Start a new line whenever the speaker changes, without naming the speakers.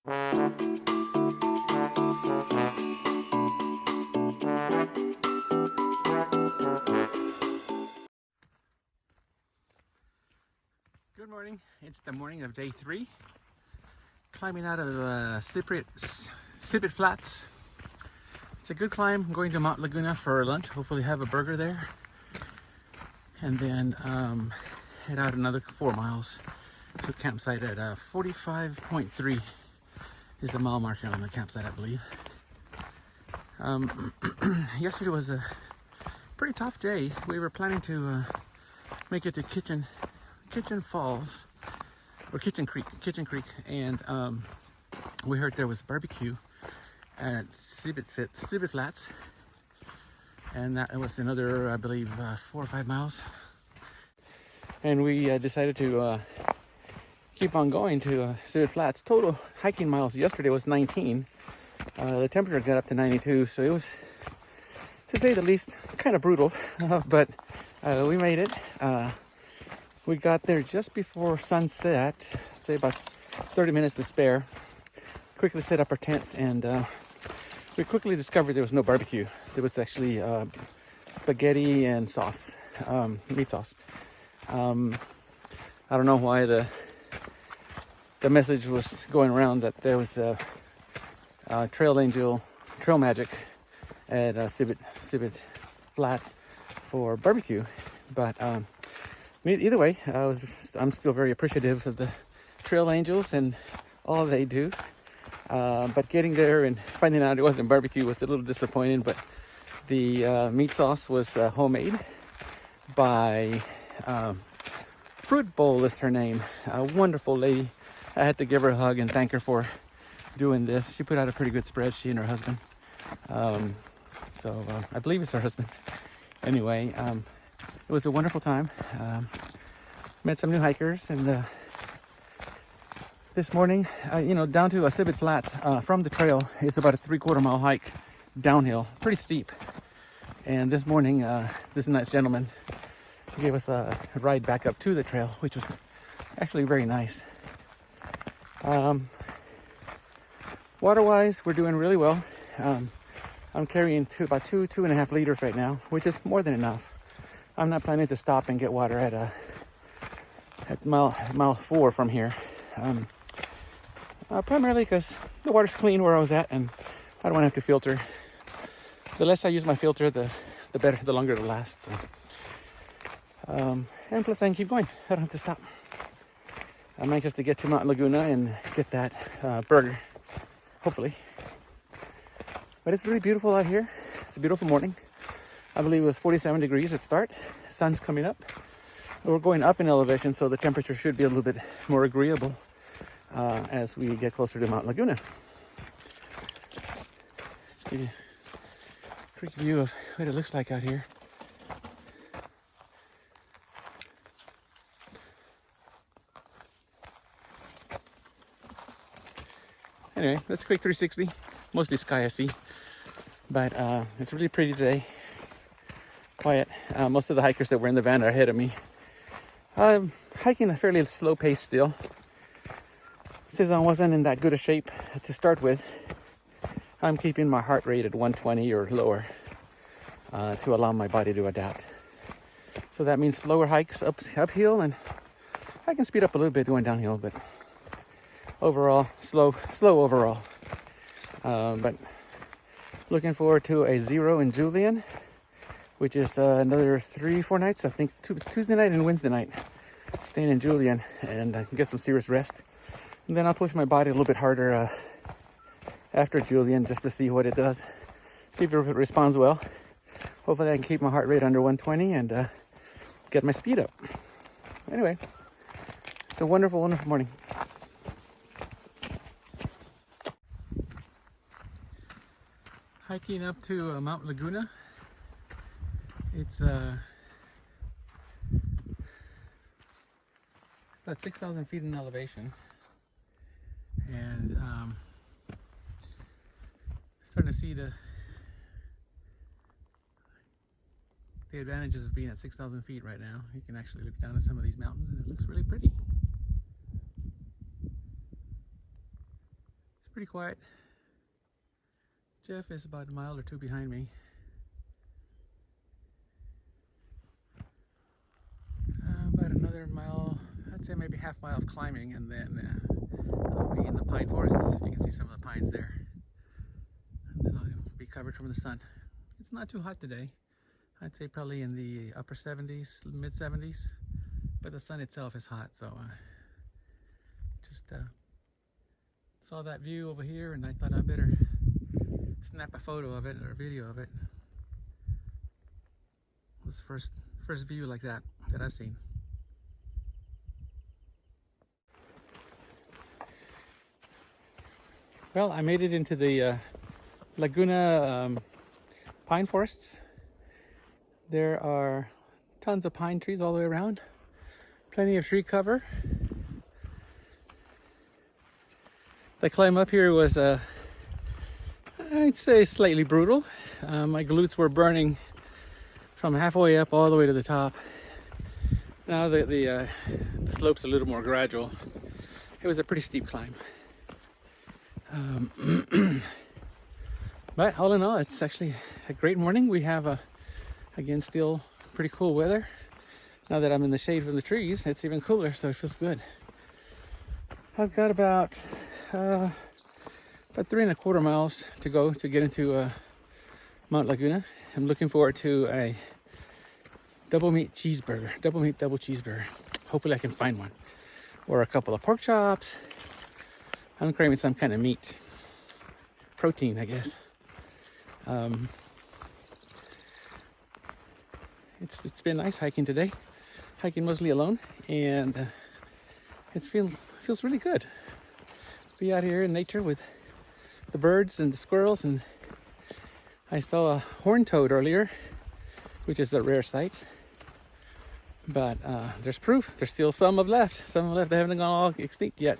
Good morning. It's the morning of day 3. Climbing out of Sibit Flats. It's a good climb. I'm going to Mount Laguna for lunch. Hopefully have a burger there. And then head out another 4 miles to a campsite at 45.3 is the mile marker on the campsite, I believe. Yesterday was a pretty tough day. We were planning to make it to Kitchen Falls, or Kitchen Creek, and we heard there was barbecue at Sibit Flats, and that was another, I believe, 4 or 5 miles. And we decided to keep on going to Sibit Flats. Total hiking miles yesterday was 19. The temperature got up to 92, so it was, to say the least, kind of brutal, but we made it. We got there just before sunset, I'd say about 30 minutes to spare. Quickly set up our tents, and we quickly discovered there was no barbecue. There was actually spaghetti and sauce, meat sauce. I don't know why the message was going around that there was a trail magic at Sibit Flats for barbecue, but either way, I'm still very appreciative of the trail angels and all they do. But getting there and finding out it wasn't barbecue was a little disappointing. But the meat sauce was homemade by Fruit Bowl is her name. A wonderful lady. I had to give her a hug and thank her for doing this. She put out a pretty good spread, she and her husband. So I believe it's her husband. Anyway, it was a wonderful time. Met some new hikers, and this morning, down to Sibit Flats from the trail is about a 3/4 mile hike downhill, pretty steep. And this morning, this nice gentleman gave us a ride back up to the trail, which was actually very nice. Water-wise, we're doing really well. I'm carrying about 2.5 liters right now, which is more than enough. I'm not planning to stop and get water at mile 4 from here. Primarily because the water's clean where I was at, and I don't want to have to filter. The less I use my filter, the better, the longer it'll last. So. And plus I can keep going. I don't have to stop. I'm anxious to get to Mount Laguna and get that burger, hopefully. But it's really beautiful out here. It's a beautiful morning. I believe it was 47 degrees at start. Sun's coming up. We're going up in elevation, so the temperature should be a little bit more agreeable as we get closer to Mount Laguna. Just give you a quick view of what it looks like out here. Anyway, that's a quick 360. Mostly sky I see, but it's really pretty today. Quiet. Most of the hikers that were in the van are ahead of me. I'm hiking a fairly slow pace still. Since I wasn't in that good a shape to start with, I'm keeping my heart rate at 120 or lower to allow my body to adapt. So that means slower hikes uphill, and I can speed up a little bit going downhill, but overall, slow overall. But looking forward to a 0 in Julian, which is another 3-4 nights. I think Tuesday night and Wednesday night. Staying in Julian, and I can get some serious rest. And then I'll push my body a little bit harder after Julian, just to see what it does. See if it responds well. Hopefully I can keep my heart rate under 120 and get my speed up. Anyway, it's a wonderful, wonderful morning. Hiking up to Mount Laguna. It's about 6,000 feet in elevation, and starting to see the advantages of being at 6,000 feet right now. You can actually look down at some of these mountains, and it looks really pretty. pretty quiet. Jeff is about a mile or two behind me. About another mile, I'd say maybe half mile of climbing, and then I'll be in the pine forest. You can see some of the pines there. And then I'll be covered from the sun. It's not too hot today. I'd say probably in the upper 70s, mid 70s, but the sun itself is hot, so just saw that view over here and I thought I'd better snap a photo of it or a video of it. It was the first view like that I've seen. Well, I made it into the Laguna pine forests. There are tons of pine trees all the way around. Plenty of tree cover. The climb up here was, I'd say, slightly brutal. My glutes were burning from halfway up all the way to the top. Now the slope's a little more gradual. It was a pretty steep climb. But all in all, it's actually a great morning. We have, again, still pretty cool weather. Now that I'm in the shade from the trees, it's even cooler, so it feels good. I've got about 3.25 miles to go to get into Mount Laguna. I'm looking forward to a double meat double cheeseburger. Hopefully I can find one. Or a couple of pork chops. I'm craving some kind of meat. Protein, I guess. It's been nice hiking today. Hiking mostly alone, and it feels really good. Be out here in nature with the birds and the squirrels, and I saw a horned toad earlier, which is a rare sight. But there's proof. There's still some left. Some left. They haven't gone all extinct yet.